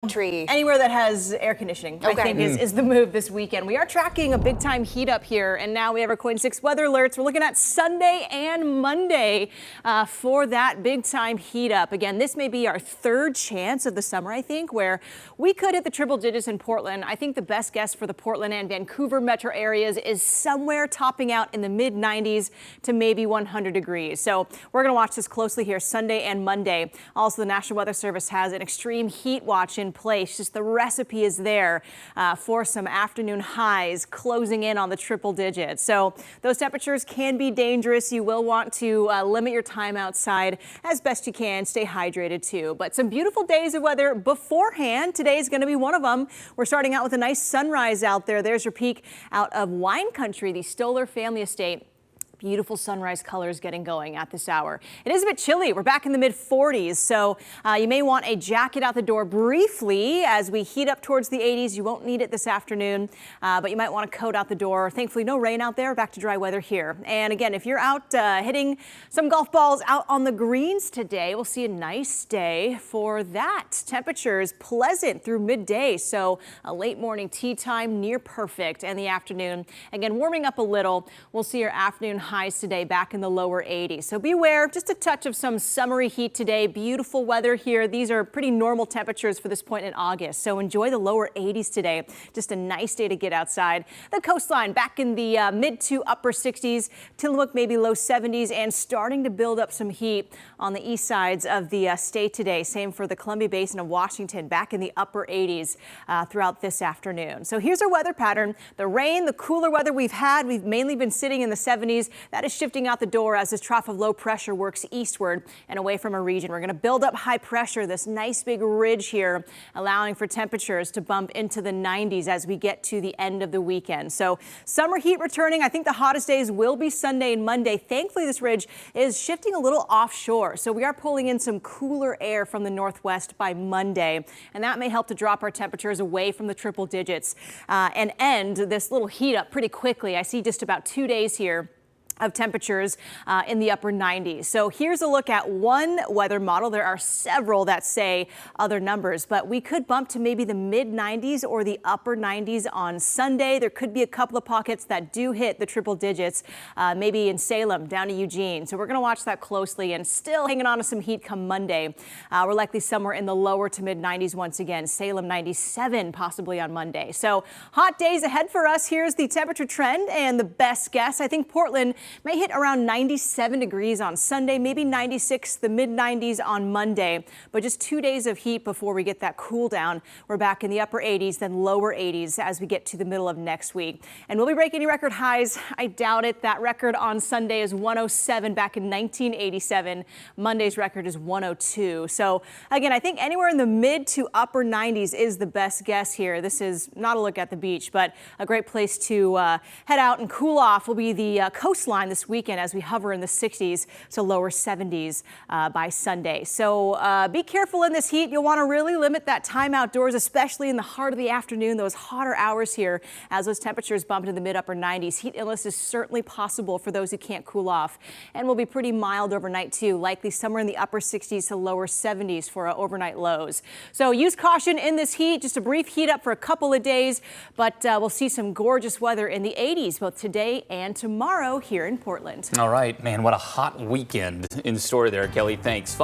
tree. Anywhere that has air conditioning, I think, is the move this weekend. We are tracking a big time heat up here, and now we have our KOIN 6 weather alerts. We're looking at Sunday and Monday for that big time heat up. Again, this may be our third chance of the summer, I think, where we could hit the triple digits in Portland. I think the best guess for the Portland and Vancouver metro areas is somewhere topping out in the mid 90s to maybe 100 degrees. So we're going to watch this closely here Sunday and Monday. Also, the National Weather Service has an extreme heat watch in place. Just the recipe is there for some afternoon highs closing in on the triple digits. So those temperatures can be dangerous. You will want to limit your time outside as best you can. Stay hydrated too. But some beautiful days of weather beforehand. Today is going to be one of them. We're starting out with a nice sunrise out there. There's your peak out of wine country, the Stoller family estate. Beautiful sunrise colors getting going at this hour. It is a bit chilly. We're back in the mid 40s, so you may want a jacket out the door briefly as we heat up towards the 80s. You won't need it this afternoon, but you might want a coat out the door. Thankfully, no rain out there. Back to dry weather here. And again, if you're out hitting some golf balls out on the greens today, we'll see a nice day for that. Temperatures pleasant through midday, so a late morning tee time near perfect, and the afternoon again warming up a little. We'll see your afternoon highs today back in the lower 80s. So beware, just a touch of some summery heat today. Beautiful weather here. These are pretty normal temperatures for this point in August. So enjoy the lower 80s today. Just a nice day to get outside. The coastline back in the mid to upper 60s. Tillamook maybe low 70s and starting to build up some heat on the east sides of the state today. Same for the Columbia Basin of Washington, back in the upper 80s throughout this afternoon. So here's our weather pattern. The rain, the cooler weather we've had, we've mainly been sitting in the 70s. That is shifting out the door as this trough of low pressure works eastward and away from our region. We're going to build up high pressure, this nice big ridge here, allowing for temperatures to bump into the 90s as we get to the end of the weekend. So summer heat returning. I think the hottest days will be Sunday and Monday. Thankfully, this ridge is shifting a little offshore, so we are pulling in some cooler air from the northwest by Monday, and that may help to drop our temperatures away from the triple digits and end this little heat up pretty quickly. I see just about 2 days here of temperatures in the upper 90s. So here's a look at one weather model. There are several that say other numbers, but we could bump to maybe the mid 90s or the upper 90s on Sunday. There could be a couple of pockets that do hit the triple digits, maybe in Salem down to Eugene. So we're going to watch that closely, and still hanging on to some heat come Monday. We're likely somewhere in the lower to mid 90s once again. Salem 97 possibly on Monday. So hot days ahead for us. Here's the temperature trend and the best guess. I think Portland may hit around 97 degrees on Sunday, maybe 96, the mid 90s on Monday. But just 2 days of heat before we get that cool down. We're back in the upper 80s, then lower 80s as we get to the middle of next week. And will we break any record highs? I doubt it. That record on Sunday is 107 back in 1987. Monday's record is 102. So again, I think anywhere in the mid to upper 90s is the best guess here. This is not a look at the beach, but a great place to head out and cool off will be the coastline this weekend as we hover in the 60s to lower 70s by Sunday. So be careful in this heat. You'll want to really limit that time outdoors, especially in the heart of the afternoon, those hotter hours here as those temperatures bump into the mid upper 90s. Heat illness is certainly possible for those who can't cool off, and will be pretty mild overnight too, likely somewhere in the upper 60s to lower 70s for overnight lows. So use caution in this heat. Just a brief heat up for a couple of days, but we'll see some gorgeous weather in the 80s both today and tomorrow here in Portland. All right, man, what a hot weekend in store there, Kelly. Thanks.